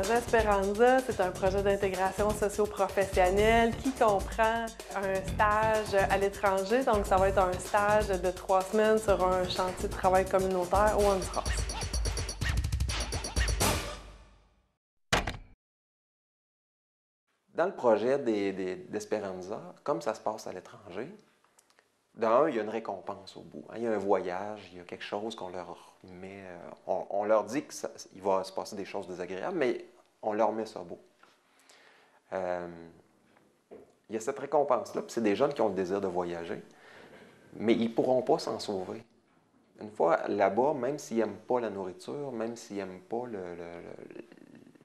projet Esperanza, c'est un projet d'intégration socio-professionnelle qui comprend un stage à l'étranger. Donc, ça va être un stage de 3 semaines sur un chantier de travail communautaire au Honduras. Dans le projet d'Esperanza, comme ça se passe à l'étranger, d'un, il y a une récompense au bout. Il y a un voyage, il y a quelque chose qu'on leur met. On leur dit qu'il va se passer des choses désagréables, mais on leur met ça beau. Il y a cette récompense-là, puis c'est des jeunes qui ont le désir de voyager, mais ils ne pourront pas s'en sauver. Une fois là-bas, même s'ils n'aiment pas la nourriture, même s'ils n'aiment pas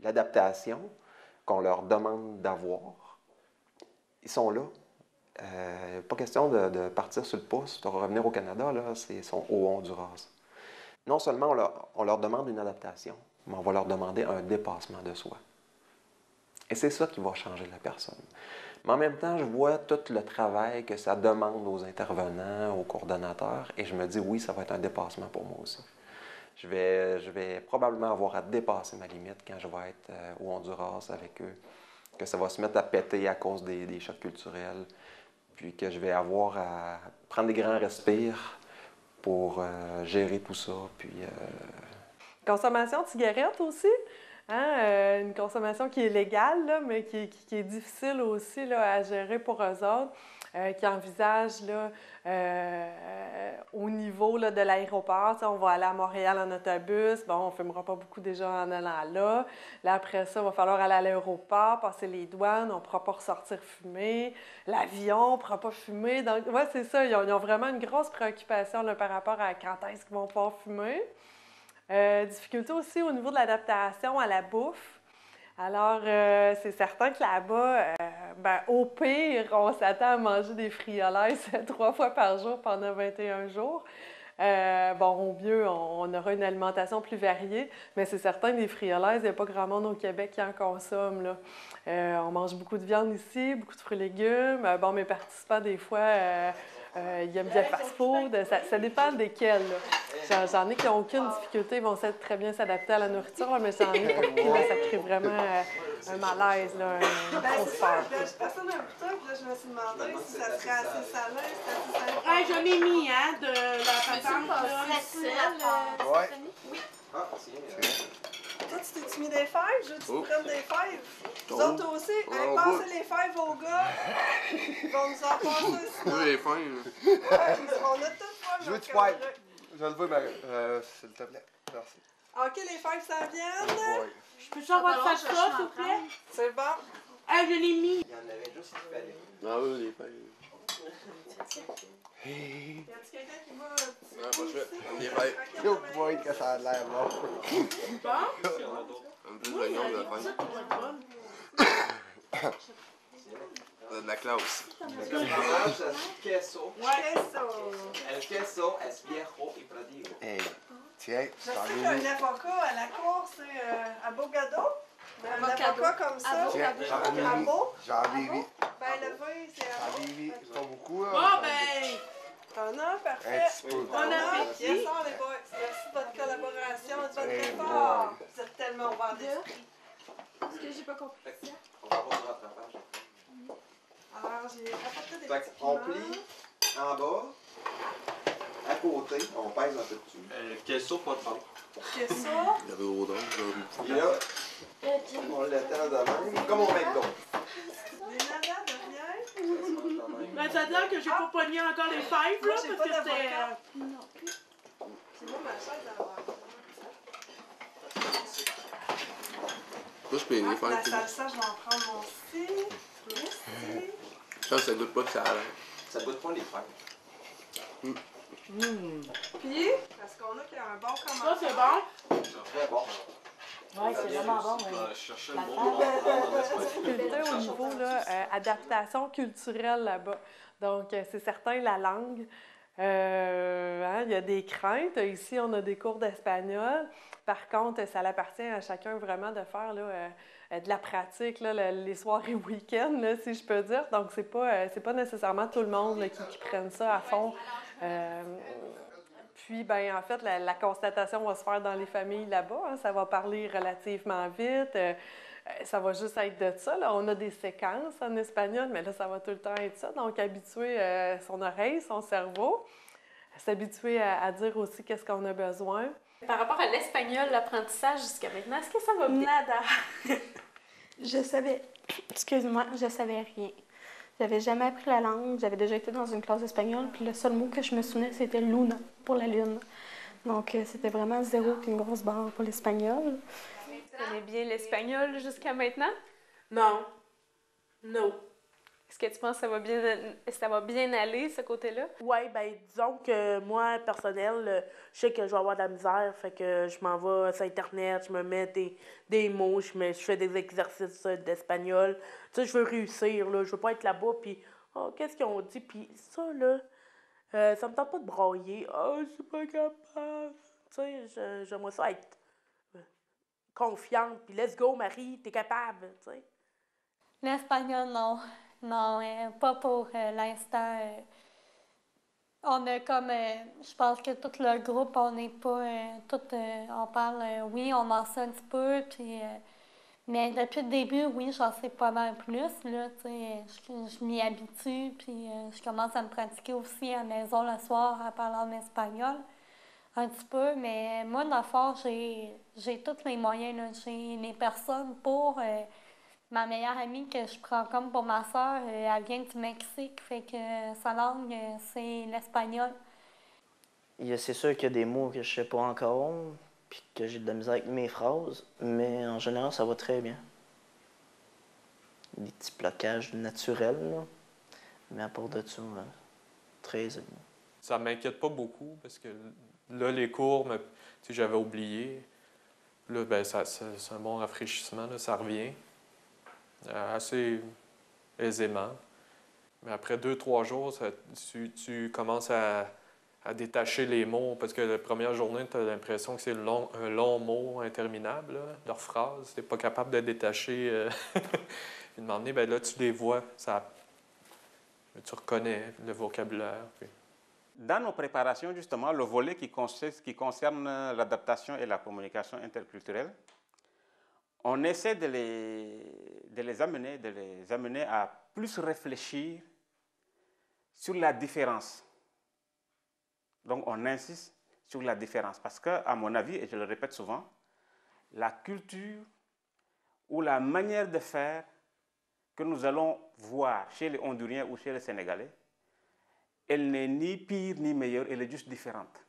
l'adaptation qu'on leur demande d'avoir, ils sont là. Pas question de partir sur le pouce, de revenir au Canada, là, ils sont au Honduras. Non seulement on leur demande une adaptation, mais on va leur demander un dépassement de soi. Et c'est ça qui va changer la personne. Mais en même temps, je vois tout le travail que ça demande aux intervenants, aux coordonnateurs, et je me dis, oui, ça va être un dépassement pour moi aussi. Je vais probablement avoir à dépasser ma limite quand je vais être au Honduras avec eux, que ça va se mettre à péter à cause des chocs culturels, puis que je vais avoir à prendre des grands respires pour gérer tout ça. Puis, Consommation de cigarettes aussi. Hein? Une consommation qui est légale, là, mais qui est difficile aussi là, à gérer pour eux autres, qui envisagent là, au niveau là, de l'aéroport. On va aller à Montréal en autobus. Bon, on ne fumera pas beaucoup déjà en allant là. Là, après ça, il va falloir aller à l'aéroport, passer les douanes. On ne pourra pas ressortir fumer. L'avion, on ne pourra pas fumer. Donc, ouais, c'est ça. Ils ont vraiment une grosse préoccupation là, par rapport à quand est-ce qu'ils vont pouvoir fumer. Difficulté aussi au niveau de l'adaptation à la bouffe. Alors, c'est certain que là-bas, au pire, on s'attend à manger des friolaises 3 fois par jour pendant 21 jours. Au mieux, on aura une alimentation plus variée, mais c'est certain que les friolaises, il n'y a pas grand monde au Québec qui en consomme, là. On mange beaucoup de viande ici, beaucoup de fruits et légumes. Mes participants, des fois, ils aiment bien le fast-food. Ça dépend desquels, là. J'en ai qui n'ont aucune difficulté, ils vont très bien s'adapter à la nourriture, là, mais j'en ai pour qui là, ça crée vraiment un malaise, là, une grosse peur. Personne n'a un couteau, puis là, je me suis demandé si ça serait assez salé, J'en ai mis, hein, de la patente, là. Ouais. Oui. Ah, tiens. Toi, tu t'es-tu mis des fèves? Je veux que tu te prennes des fèves. Vous autres aussi? Ouais, Allez, on passez les fèves aux gars. Ils vont nous en passer sinon. Oui, les fins. Ouais, on a tout fait. Je veux du fèves. Je vais le voir, s'il te plaît. Merci. OK, les fèves s'en viennent. Ouais. Je peux savoir ça, s'il vous plaît? C'est bon. Je l'ai mis. Il y en avait juste qui fallait. Ah oui, les fins. Y a-tu quelqu'un qui va un petit Ouais, coup pas ici? sûr. Les fins. Je vois que ça a l'air bon. Bon? Un peu de l'oignon, de la Ça, fin. pour être bonne. On a de la classe. Queso. Queso. El queso es viejo y pradigo. Hey, tiens, Je sais qu'un avocat à la cour, c'est avocado. Un avocat comme ça. tiens, Avo. j'en ai vu. Ben, le vin, c'est J'en ai vu. Pas beaucoup, là. Bon, ben, T'en as, Un parfait. petit peu. T'en as. appétit. Yes, sir, les boys. Merci de votre collaboration et de votre Hey, effort. boy. Vous êtes tellement ouverts d'esprit. Parce que j'ai pas compris ça. On va avoir du rattrapage. Alors, j'ai apporté des Fait petits qu'on piments. plie en bas, à côté, on pèse un peu dessus. Le queso, pas de pain. Queso. Il y avait au don, Puis là, on l'étend de même, comme au McDo. Des nanas de rien. ben, ça veut dire que j'ai pas pogné encore les fèves, Moi, là, j'ai parce pas que c'était... d'avocat. Non plus. Puis moi, ma chaise, elle va. Moi, je paye les La fins. salsa, je vais en prendre mon aussi. Merci. Ça, ça goûte pas que ça a l'air. Ça goûte pas les fèves. Puis, parce qu'on a qu'il y a un bon Ça, commentaire. c'est bon. Très bon. Ouais, c'est vraiment bon. Je cherchais le mot. Difficulté au niveau là, adaptation culturelle là-bas. Donc, c'est certain, la langue. Il y a des craintes. Ici, on a des cours d'espagnol. Par contre, ça appartient à chacun vraiment de faire là, de la pratique là, les soirs et week-ends, là, si je peux dire. Donc, c'est pas nécessairement tout le monde là, qui prenne ça à fond. Puis, ben en fait, la constatation va se faire dans les familles là-bas. Hein. Ça va parler relativement vite. Ça va juste être de ça. Là. On a des séquences en espagnol, mais là, ça va tout le temps être ça. Donc, habituer son oreille, son cerveau, s'habituer à dire aussi qu'est-ce qu'on a besoin. Par rapport à l'espagnol, l'apprentissage jusqu'à maintenant, est-ce que ça va bien? Nada! Je savais rien. J'avais jamais appris la langue. J'avais déjà été dans une classe d'espagnol, puis le seul mot que je me souvenais, c'était luna, pour la lune. Donc, c'était vraiment zéro puis une grosse barre pour l'espagnol. Tu connais bien l'espagnol jusqu'à maintenant? Non. Non. Est-ce que tu penses que ça va bien aller, ce côté-là? Ouais, ben disons que moi, personnel, je sais que je vais avoir de la misère, fait que je m'en vais sur Internet, je me mets des mots, je fais des exercices d'espagnol. Tu sais, je veux réussir, là, je veux pas être là-bas, puis oh, qu'est-ce qu'ils ont dit, puis ça, là, ça me tente pas de brailler. Oh, je suis pas capable. Tu sais, j'aimerais ça être confiante, puis let's go, Marie, t'es capable, tu sais. L'espagnol, non. Non, pas pour l'instant. On a comme, je pense que tout le groupe, on n'est pas, on parle, oui, on en sait un petit peu, puis, mais depuis le début, oui, j'en sais pas mal plus, là, tu sais, je m'y habitue, puis je commence à me pratiquer aussi à la maison le soir à parler en espagnol, un petit peu, mais moi, dans le fond, j'ai tous les moyens, là, j'ai les personnes pour... Ma meilleure amie que je prends comme pour ma soeur, elle vient du Mexique, fait que sa langue, c'est l'espagnol. C'est sûr qu'il y a des mots que je sais pas encore, puis que j'ai de la misère avec mes phrases, mais en général, ça va très bien. Des petits blocages naturels, là. Mais à part de ça, très bien. Ça m'inquiète pas beaucoup, parce que là, les cours, j'avais oublié. Là, ben, c'est un bon rafraîchissement, là, ça revient. Assez aisément. Mais après 2-3 jours, tu commences à détacher les mots, parce que la première journée, tu as l'impression que c'est un long mot interminable, là, leur phrase. Tu n'es pas capable de détacher. Puis de m'emmener, ben là, tu les vois, tu reconnais le vocabulaire. Puis... Dans nos préparations, justement, le volet qui concerne l'adaptation et la communication interculturelle, on essaie de les amener à plus réfléchir sur la différence. Donc, on insiste sur la différence parce que, à mon avis, et je le répète souvent, la culture ou la manière de faire que nous allons voir chez les Honduriens ou chez les Sénégalais, elle n'est ni pire ni meilleure, elle est juste différente.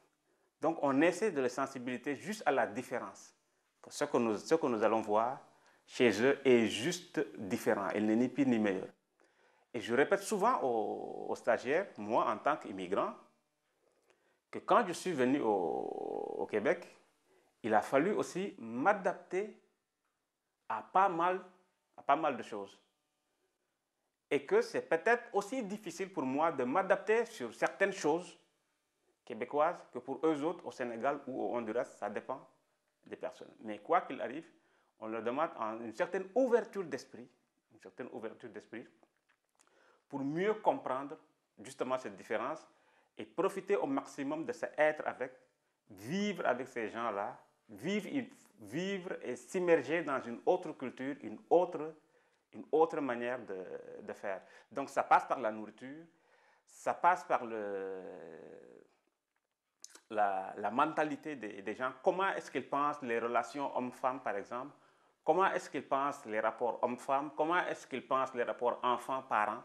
Donc, on essaie de les sensibiliser juste à la différence. Ce que nous allons voir chez eux est juste différent. Elle n'est ni pire ni meilleure. Et je répète souvent aux stagiaires, moi en tant qu'immigrant, que quand je suis venu au Québec, il a fallu aussi m'adapter à pas mal de choses. Et que c'est peut-être aussi difficile pour moi de m'adapter sur certaines choses québécoises que pour eux autres au Sénégal ou au Honduras, ça dépend des personnes. Mais quoi qu'il arrive, on leur demande une certaine ouverture d'esprit, pour mieux comprendre justement cette différence et profiter au maximum de cet être avec, vivre avec ces gens-là, vivre et s'immerger dans une autre culture, une autre manière de faire. Donc ça passe par la nourriture, ça passe par la mentalité des gens, comment est-ce qu'ils pensent les relations hommes-femmes, par exemple, comment est-ce qu'ils pensent les rapports hommes-femmes, comment est-ce qu'ils pensent les rapports enfants-parents,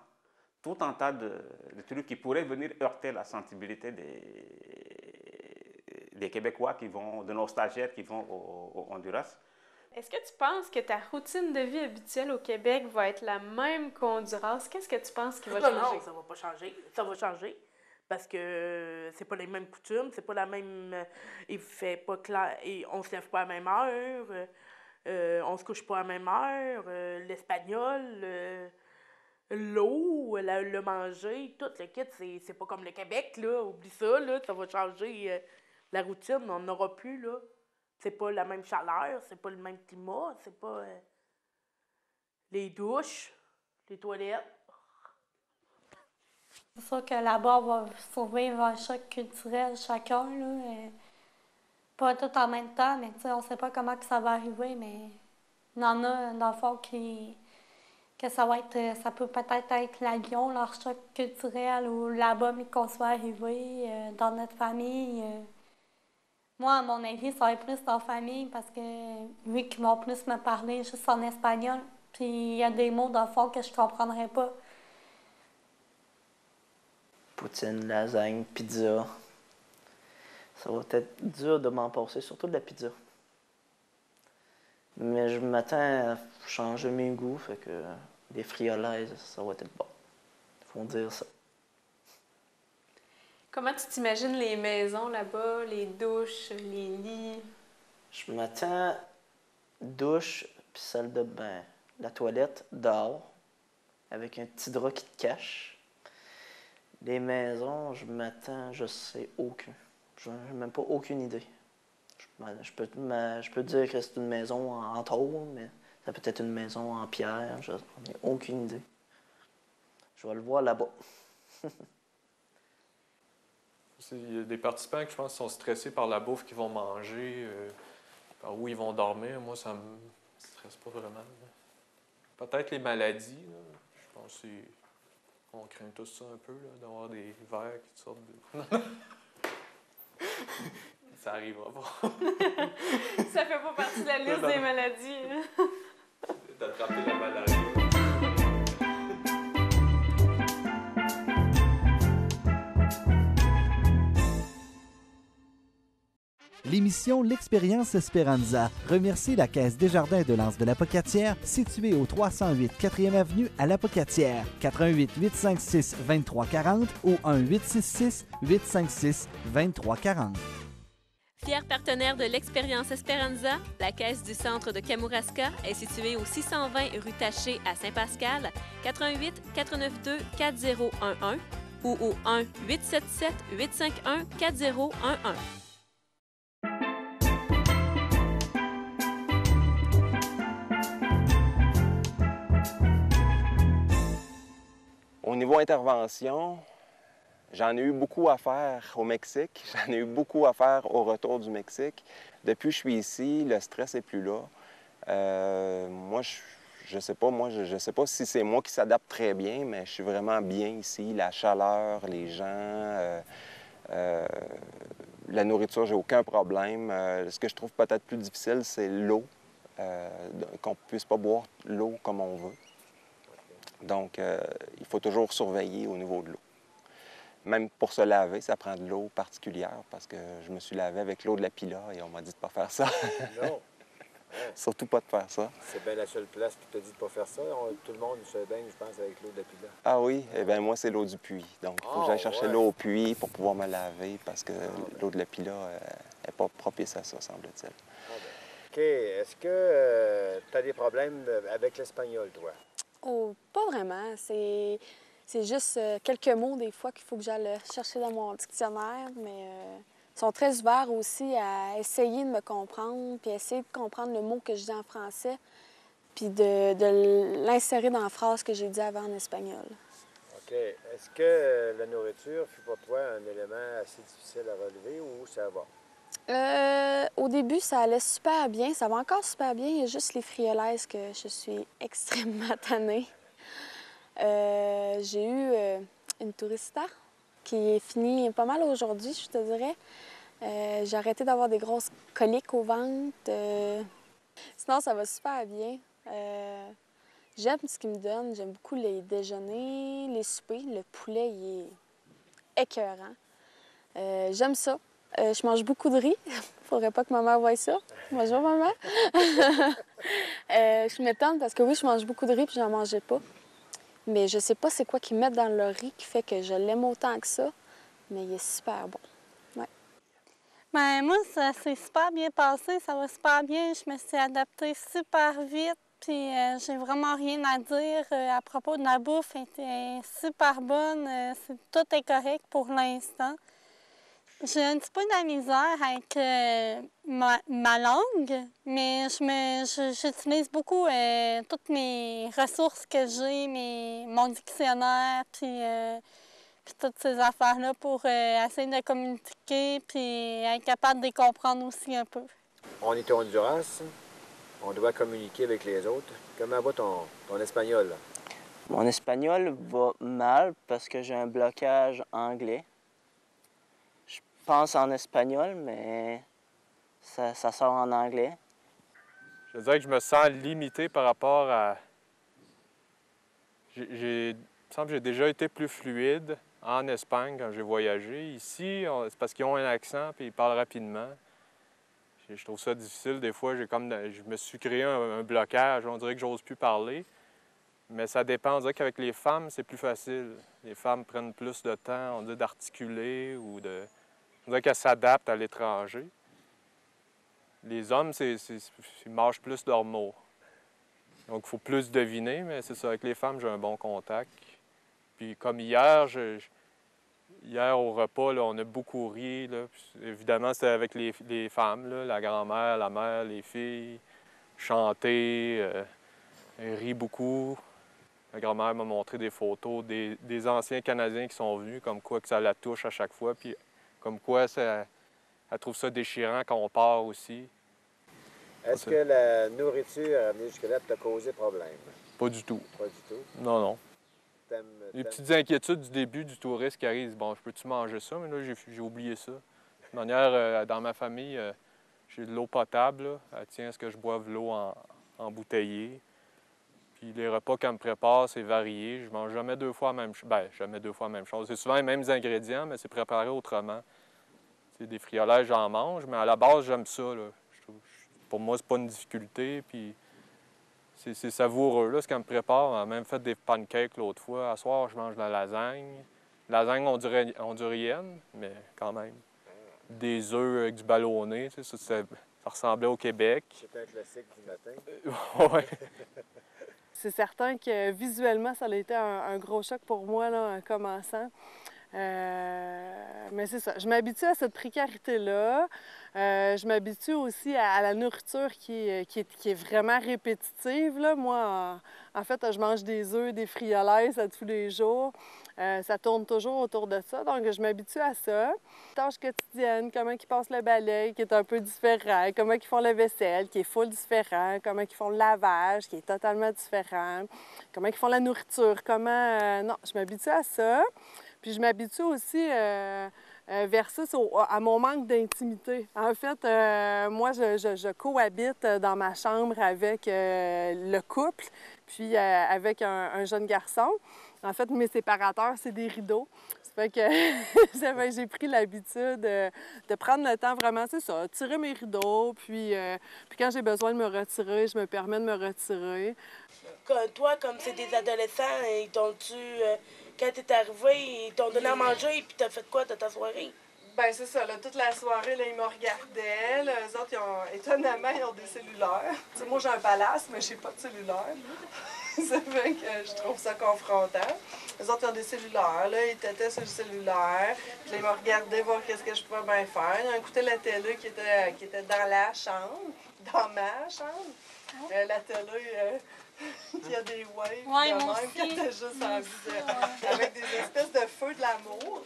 tout un tas de trucs qui pourraient venir heurter la sensibilité des Québécois de nos stagiaires qui vont au Honduras. Est-ce que tu penses que ta routine de vie habituelle au Québec va être la même qu'au Honduras? Qu'est-ce que tu penses qui va changer? Non, ça va pas changer. Ça va changer. Parce que c'est pas les mêmes coutumes, c'est pas la même... il fait pas clair, et on se lève pas à la même heure, on se couche pas à la même heure, l'espagnol, l'eau, le manger, tout le kit, c'est pas comme le Québec, là, oublie ça, là, ça va changer la routine, on n'aura plus, là. C'est pas la même chaleur, c'est pas le même climat, c'est pas les douches, les toilettes. C'est sûr que là-bas, on va survivre un choc culturel chacun, là. Pas tout en même temps, mais on ne sait pas comment que ça va arriver, mais il y en a, dans le fond, que ça peut peut-être être l'avion, leur choc culturel, ou là-bas, mais qu'on soit arrivé dans notre famille. Moi, à mon avis, ça va être plus en famille parce que vu qu'ils vont plus me parler juste en espagnol, puis il y a des mots, dans le fond, que je ne comprendrais pas. Poutine, lasagne, pizza. Ça va être dur de m'en passer, surtout de la pizza. Mais je m'attends à changer mes goûts, fait que des friolaises, ça va être bon. Faut dire ça. Comment tu t'imagines les maisons là-bas, les douches, les lits? Je m'attends douche puis salle de bain. La toilette dehors, avec un petit drap qui te cache. Les maisons, je m'attends, je sais aucun. Je n'ai même pas aucune idée. Je peux dire que c'est une maison en tôle, mais ça peut être une maison en pierre. Je n'ai aucune idée. Je vais le voir là-bas. Il y a des participants qui, je pense, sont stressés par la bouffe qu'ils vont manger, par où ils vont dormir. Moi, ça me stresse pas vraiment. Peut-être les maladies. Là. Je pense qu'on craint tous ça un peu, d'avoir des vers qui sortent de... Ça arrivera pas. Ça fait pas partie de la liste des maladies. D'attraper la malaria. L'émission L'Expérience Esperanza remercie la Caisse Desjardins de l'Anse de l'Apocatière, située au 308 4e Avenue à l'Apocatière. 88 856 2340 ou 1 866 856 2340. Fier partenaire de l'Expérience Esperanza, la Caisse du Centre de Kamouraska est située au 620 rue Taché à Saint-Pascal, 88 492 4011 ou au 1 877 851 4011. Au niveau intervention, j'en ai eu beaucoup à faire au Mexique. J'en ai eu beaucoup à faire au retour du Mexique. Depuis que je suis ici, le stress n'est plus là. Moi, je sais pas, je sais pas si c'est moi qui s'adapte très bien, mais je suis vraiment bien ici. La chaleur, les gens, la nourriture, j'ai aucun problème. Ce que je trouve peut-être plus difficile, c'est l'eau. Qu'on ne puisse pas boire l'eau comme on veut. Donc, il faut toujours surveiller au niveau de l'eau. Même pour se laver, ça prend de l'eau particulière parce que je me suis lavé avec l'eau de la Pila et on m'a dit de ne pas faire ça. Non. Surtout pas de faire ça. C'est bien la seule place qui t'a dit de ne pas faire ça. Tout le monde se baigne, je pense, avec l'eau de la Pila. Ah oui? Eh bien, moi, c'est l'eau du puits. Donc, il faut que j'aille chercher l'eau au puits pour pouvoir me laver parce que l'eau de la Pila n'est pas propice à ça, semble-t-il. Ah ben. OK. Est-ce que tu as des problèmes avec l'espagnol, toi? Oh, pas vraiment. C'est juste quelques mots, des fois, qu'il faut que j'aille chercher dans mon dictionnaire, mais ils sont très ouverts aussi à essayer de me comprendre, puis essayer de comprendre le mot que je dis en français, puis de l'insérer dans la phrase que j'ai dit avant en espagnol. OK. Est-ce que la nourriture fut pour toi un élément assez difficile à relever ou ça va? Au début, ça allait super bien. Ça va encore super bien. Il y a juste les friolaises que je suis extrêmement tannée. J'ai eu une tourista qui est finie pas mal aujourd'hui, je te dirais. J'ai arrêté d'avoir des grosses coliques au ventre. Sinon, ça va super bien. J'aime ce qu'ils me donnent. J'aime beaucoup les déjeuners, les soupers. Le poulet, il est écœurant. J'aime ça. Je mange beaucoup de riz. Faudrait pas que ma mère voie ça. Bonjour, maman. Je m'étonne parce que oui, je mange beaucoup de riz puis j'en mangeais pas. Mais je sais pas c'est quoi qu'ils mettent dans le riz qui fait que je l'aime autant que ça. Mais il est super bon. Ouais. Ben, moi, ça s'est super bien passé. Ça va super bien. Je me suis adaptée super vite. Puis j'ai vraiment rien à dire à propos de la bouffe. Elle était super bonne. Tout est correct pour l'instant. J'ai un petit peu de la misère avec ma langue, mais j'utilise beaucoup toutes mes ressources que j'ai, mon dictionnaire, puis puis toutes ces affaires-là pour essayer de communiquer puis être capable de les comprendre aussi un peu. On est au Honduras, on doit communiquer avec les autres. Comment va ton espagnol? Là? Mon espagnol va mal parce que j'ai un blocage anglais. Je pense en espagnol, mais ça sort en anglais. Je dirais que je me sens limité par rapport à... Il me semble que j'ai déjà été plus fluide en Espagne quand j'ai voyagé. Ici, c'est parce qu'ils ont un accent et ils parlent rapidement. Je trouve ça difficile. Des fois, je me suis créé un blocage. On dirait que j'ose plus parler. Mais ça dépend. On dirait qu'avec les femmes, c'est plus facile. Les femmes prennent plus de temps, on dit, d'articuler ou de... On dirait qu'elles s'adaptent à l'étranger. Les hommes, ils mâchent plus leurs mots. Donc, il faut plus deviner, mais c'est ça. Avec les femmes, j'ai un bon contact. Puis comme hier, hier au repas, là, on a beaucoup ri. Là. Puis, évidemment, c'était avec les femmes, là, la grand-mère, la mère, les filles, chanter, ri beaucoup. Ma grand-mère m'a montré des photos des anciens Canadiens qui sont venus, comme quoi que ça la touche à chaque fois, puis comme quoi elle trouve ça déchirant quand on part aussi. Est-ce que la nourriture à venir jusque-là t'a causé problème? Pas du tout. Pas du tout? Non, non. Les petites inquiétudes du début du touriste qui arrive, bon, je peux-tu manger ça? Mais là, j'ai oublié ça. De toute manière, dans ma famille, j'ai de l'eau potable. Là. Elle tient à ce que je boive l'eau embouteillée. Puis les repas qu'elle me prépare, c'est varié. Je mange jamais deux fois la même chose. Bien, jamais deux fois la même chose. C'est souvent les mêmes ingrédients, mais c'est préparé autrement. C'est des friolets, j'en mange, mais à la base, j'aime ça. Là. Pour moi, c'est pas une difficulté. Puis c'est savoureux, là, ce qu'elle me prépare. On a même fait des pancakes l'autre fois. À soir, je mange de la lasagne. Lasagne hondurienne, mais quand même. Des œufs avec du ballonné, tu sais, ça ressemblait au Québec. C'est un classique du matin. Oui. C'est certain que visuellement, ça a été un gros choc pour moi là, en commençant. Mais c'est ça. Je m'habitue à cette précarité-là. Je m'habitue aussi à la nourriture qui est vraiment répétitive. Là. Moi, en fait, je mange des œufs, des friolets à tous les jours. Ça tourne toujours autour de ça, donc je m'habitue à ça. Tâches quotidiennes, comment ils passent le balai, qui est un peu différent, comment ils font la vaisselle, qui est full différent, comment ils font le lavage, qui est totalement différent, comment ils font la nourriture, comment... Non, je m'habitue à ça. Puis je m'habitue aussi versus à mon manque d'intimité. En fait, moi, je cohabite dans ma chambre avec le couple, puis avec un jeune garçon. En fait, mes séparateurs, c'est des rideaux. Ça fait que j'ai pris l'habitude de prendre le temps vraiment, c'est ça, tirer mes rideaux, puis quand j'ai besoin de me retirer, je me permets de me retirer. Toi, comme c'est des adolescents, ils t'ont-tu... Quand t'es arrivé, ils t'ont donné à manger et puis t'as fait quoi de ta soirée? Bien, c'est ça. Là, toute la soirée, là, ils me regardaient. Là, eux autres, étonnamment, ils ont des cellulaires. T'sais, moi, j'ai un palace, mais j'ai pas de cellulaire. Ça fait que je trouve ça confrontant. Eux autres, ils ont des cellulaires. Là, ils étaient sur le cellulaire. Puis là, ils me regardaient voir qu'est-ce que je pouvais bien faire. Ils ont écouté la télé qui était dans la chambre, dans ma chambre. La télé... Il y a des waves ouais, de même que t'as juste envie de... Avec des espèces de feux de l'amour.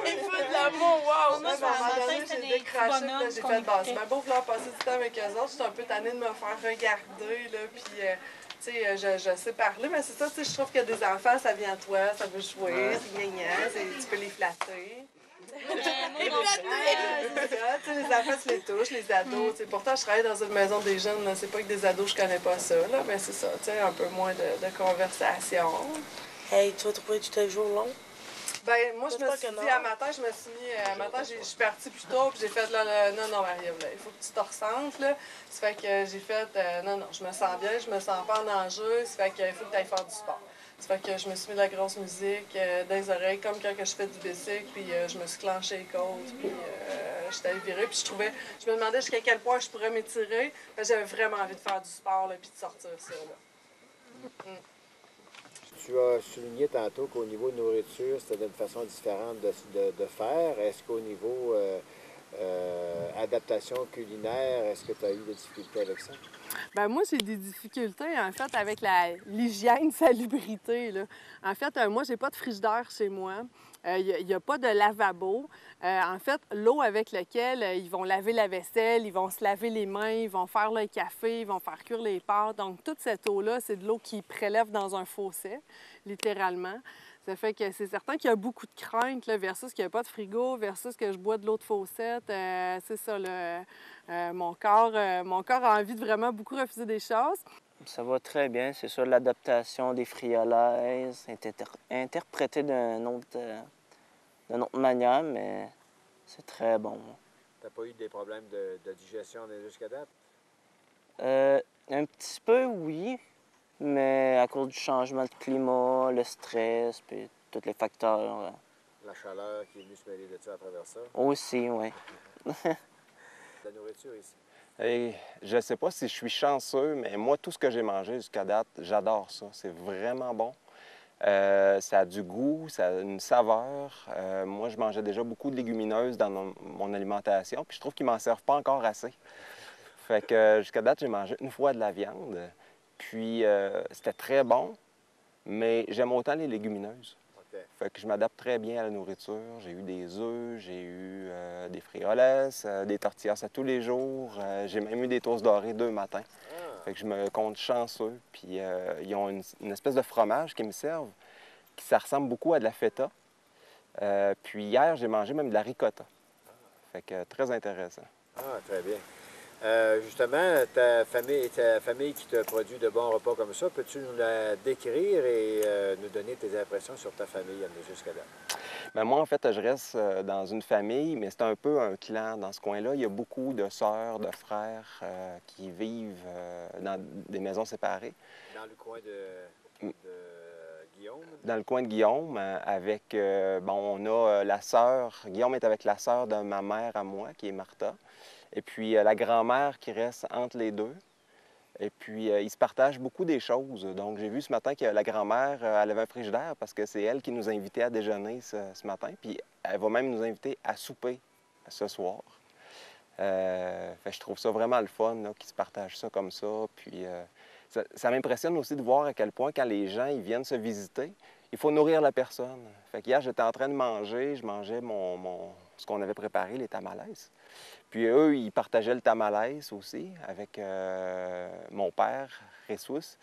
Les feux de l'amour, wow! Moi, à un moment donné, j'ai décraché, là, j'ai fait « c'est bien beau vouloir passer du temps avec eux autres, je suis un peu tannée de me faire regarder, là, puis... tu sais, je sais parler, mais c'est ça, tu sais, je trouve que des enfants, ça vient à toi, ça veut jouer, c'est gnangnan, tu peux les flatter. Les enfants, tu les touches, les ados. Pourtant, je travaille dans une maison des jeunes. C'est pas que des ados, je connais pas ça. Là, mais c'est ça, un peu moins de conversation. Hey, tu vas trouver tout un jour long? Ben moi, je me suis dit, à matin, je suis partie plus tôt, puis j'ai fait, là, non, Marie-Ève, il faut que tu te ressentes, là. Ça fait que j'ai fait, non, je me sens bien, je me sens pas en danger, ça fait qu'il faut que tu ailles faire du sport. Ça fait que je me suis mis de la grosse musique dans les oreilles, comme quand je fais du bicycle, puis je me suis clenché les côtes, puis j'étais allée virer, puis je me demandais jusqu'à quel point je pourrais m'étirer. J'avais vraiment envie de faire du sport, là, puis de sortir ça, là. Tu as souligné tantôt qu'au niveau de nourriture, c'était d'une façon différente de faire. Est-ce qu'au niveau Adaptation culinaire, est-ce que tu as eu des difficultés avec ça? Bien, moi, j'ai des difficultés, en fait, avec l'hygiène, salubrité, là. En fait, moi, j'ai pas de frigidaire chez moi. Il n'y a pas de lavabo. En fait, l'eau avec laquelle ils vont laver la vaisselle, ils vont se laver les mains, ils vont faire le café, ils vont faire cuire les pâtes. Donc, toute cette eau-là, c'est de l'eau qui prélève dans un fossé, littéralement. Ça fait que c'est certain qu'il y a beaucoup de craintes là, versus qu'il n'y a pas de frigo, versus que je bois de l'eau de fossette. C'est ça, là. Mon corps a envie de vraiment beaucoup refuser des choses. Ça va très bien. C'est sûr, l'adaptation des friolaises est interprétée d'une autre manière, mais c'est très bon. Tu n'as pas eu des problèmes de digestion jusqu'à date? Un petit peu, oui. Mais à cause du changement de climat, le stress, puis tous les facteurs. La chaleur qui est venue se mêler de ça à travers ça? Aussi, oui. La nourriture ici? Et je ne sais pas si je suis chanceux, mais moi, tout ce que j'ai mangé jusqu'à date, j'adore ça. C'est vraiment bon. Ça a du goût, ça a une saveur. Moi, je mangeais déjà beaucoup de légumineuses dans mon alimentation, puis je trouve qu'ils ne m'en servent pas encore assez. Fait que jusqu'à date, j'ai mangé une fois de la viande. Puis, c'était très bon, mais j'aime autant les légumineuses. Okay. Fait que je m'adapte très bien à la nourriture. J'ai eu des œufs, j'ai eu des frijoles, des tortillas à tous les jours. J'ai même eu des toasts dorés 2 matins. Fait que je me compte chanceux. Puis, ils ont une espèce de fromage qu'ils me servent, qui ça ressemble beaucoup à de la feta. Puis hier, j'ai mangé même de la ricotta. Fait que très intéressant. Ah, très bien. Justement, ta famille qui te produit de bons repas comme ça, peux-tu nous la décrire et nous donner tes impressions sur ta famille jusqu'à là? Bien, moi, en fait, je reste dans une famille, mais c'est un peu un clan dans ce coin-là. Il y a beaucoup de sœurs, de frères qui vivent dans des maisons séparées. Dans le coin de Guillaume? Dans le coin de Guillaume, avec, bon, on a la sœur, Guillaume est avec la sœur de ma mère à moi, qui est Martha. Et puis la grand-mère qui reste entre les deux. Et puis ils se partagent beaucoup des choses. Donc j'ai vu ce matin que la grand-mère, elle avait un frigidaire parce que c'est elle qui nous a invités à déjeuner ce matin. Puis elle va même nous inviter à souper ce soir. Fait, je trouve ça vraiment le fun qu'ils se partagent ça comme ça. Puis ça m'impressionne aussi de voir à quel point quand les gens ils viennent se visiter, il faut nourrir la personne. Fait qu'hier, j'étais en train de manger, je mangeais ce qu'on avait préparé, les tamales. Puis eux, ils partageaient le tamales aussi avec mon père, Jesus.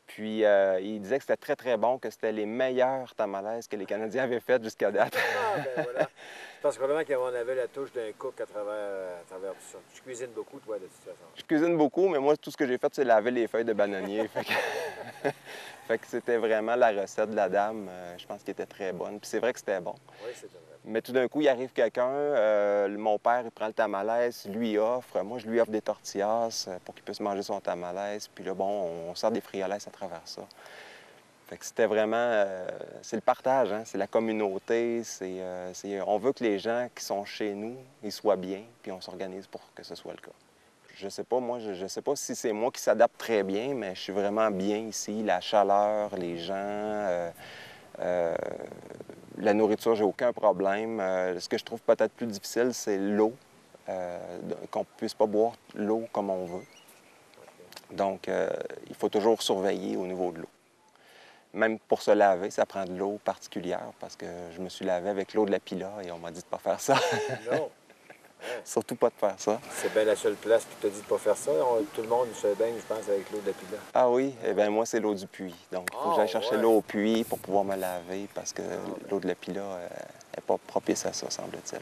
Puis ils disaient que c'était très, très bon, que c'était les meilleurs tamales que les Canadiens avaient fait jusqu'à date. Ah, ben voilà. Je pense vraiment qu'on avait la touche d'un cook à travers tout ça. Tu cuisines beaucoup, toi, de toute façon. Je cuisine beaucoup, mais moi, tout ce que j'ai fait, c'est laver les feuilles de bananier. Fait que c'était vraiment la recette de la dame, je pense, qui était très bonne. Puis c'est vrai que c'était bon. Oui, c'était vrai. Mais tout d'un coup, il arrive quelqu'un, mon père, il prend le tamales, lui offre. Moi, je lui offre des tortillas pour qu'il puisse manger son tamales. Puis là, bon, on sort des frioles à travers ça. Fait que c'était vraiment... c'est le partage, hein? C'est la communauté. On veut que les gens qui sont chez nous, ils soient bien, puis on s'organise pour que ce soit le cas. Je sais pas, moi, je sais pas si c'est moi qui s'adapte très bien, mais je suis vraiment bien ici. La chaleur, les gens... la nourriture, j'ai aucun problème. Ce que je trouve peut-être plus difficile, c'est l'eau. Qu'on ne puisse pas boire l'eau comme on veut. Donc, il faut toujours surveiller au niveau de l'eau. Même pour se laver, ça prend de l'eau particulière parce que je me suis lavé avec l'eau de la Pila et on m'a dit de ne pas faire ça. Non. Surtout pas de faire ça. C'est bien la seule place qui t'a dit de ne pas faire ça. Tout le monde se baigne, je pense, avec l'eau de la Pila. Ah oui? Eh bien, moi, c'est l'eau du puits. Donc, il faut que j'aille chercher l'eau au puits pour pouvoir me laver parce que l'eau de la Pila n'est pas propice à ça, semble-t-il.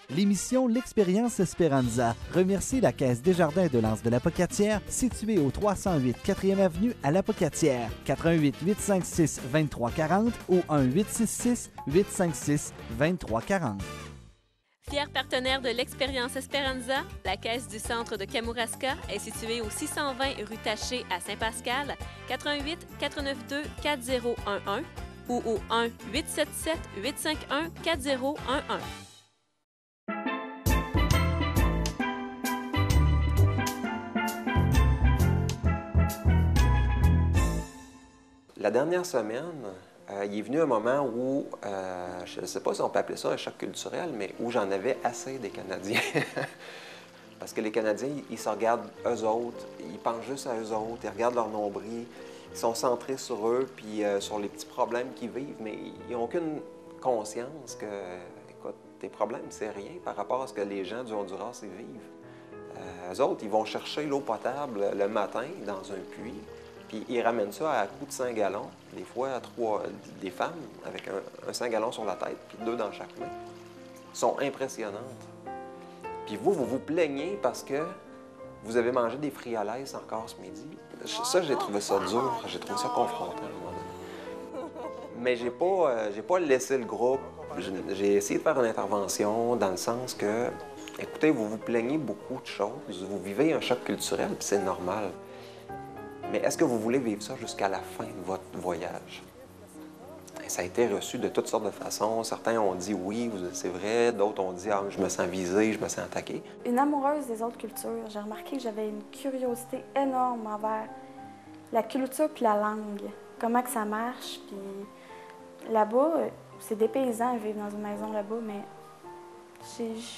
L'émission L'Expérience Esperanza remercie la Caisse Desjardins de l'Anse de la Pocatière, située au 308 4e Avenue à la Pocatière, 88 856 2340 ou 1 866 856 2340. Fier partenaire de l'Expérience Esperanza, la Caisse du Centre de Kamouraska est située au 620 rue Taché à Saint-Pascal, 88 492 4011 ou au 1 877 851 4011. La dernière semaine, il est venu un moment où, je ne sais pas si on peut appeler ça un choc culturel, mais où j'en avais assez des Canadiens. Parce que les Canadiens, ils se regardent eux autres, ils pensent juste à eux autres, ils regardent leur nombril, ils sont centrés sur eux, puis sur les petits problèmes qu'ils vivent, mais ils n'ont aucune conscience que, écoute, tes problèmes, c'est rien par rapport à ce que les gens du Honduras y vivent. Eux autres, ils vont chercher l'eau potable le matin dans un puits, puis ils ramènent ça à coups de 5 gallons, des fois des femmes avec un 5 gallons sur la tête, puis 2 dans chaque main. Ils sont impressionnantes. Puis vous vous plaignez parce que vous avez mangé des friolaise encore ce midi. Ça, j'ai trouvé ça dur, j'ai trouvé ça confrontant à un moment donné. Mais j'ai pas laissé le groupe. J'ai essayé de faire une intervention dans le sens que, écoutez, vous vous plaignez beaucoup de choses, vous vivez un choc culturel, puis c'est normal. Mais est-ce que vous voulez vivre ça jusqu'à la fin de votre voyage? Et ça a été reçu de toutes sortes de façons. Certains ont dit oui, c'est vrai. D'autres ont dit ah, je me sens visé, je me sens attaqué. Une amoureuse des autres cultures, j'ai remarqué que j'avais une curiosité énorme envers la culture puis la langue. Comment que ça marche. Puis là-bas, c'est des paysans qui vivent dans une maison là-bas, mais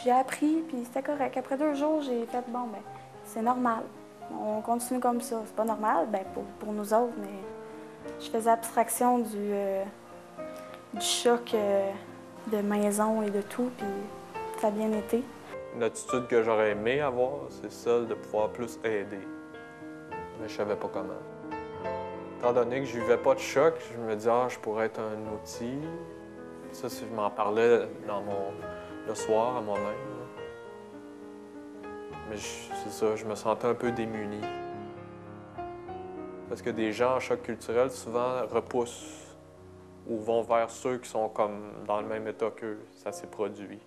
j'ai appris puis c'était correct. Après 2 jours, j'ai fait bon, ben c'est normal. On continue comme ça. C'est pas normal, ben pour nous autres, mais je faisais abstraction du choc de maison et de tout, puis ça a bien été. Une attitude que j'aurais aimé avoir, c'est celle de pouvoir plus aider. Mais je savais pas comment. Étant donné que je vivais pas de choc, je me disais, je pourrais être un outil. Ça, je m'en parlais le soir à moi-même. Mais c'est ça, je me sentais un peu démuni. Parce que des gens en choc culturel, souvent, repoussent ou vont vers ceux qui sont comme dans le même état qu'eux. Ça s'est produit.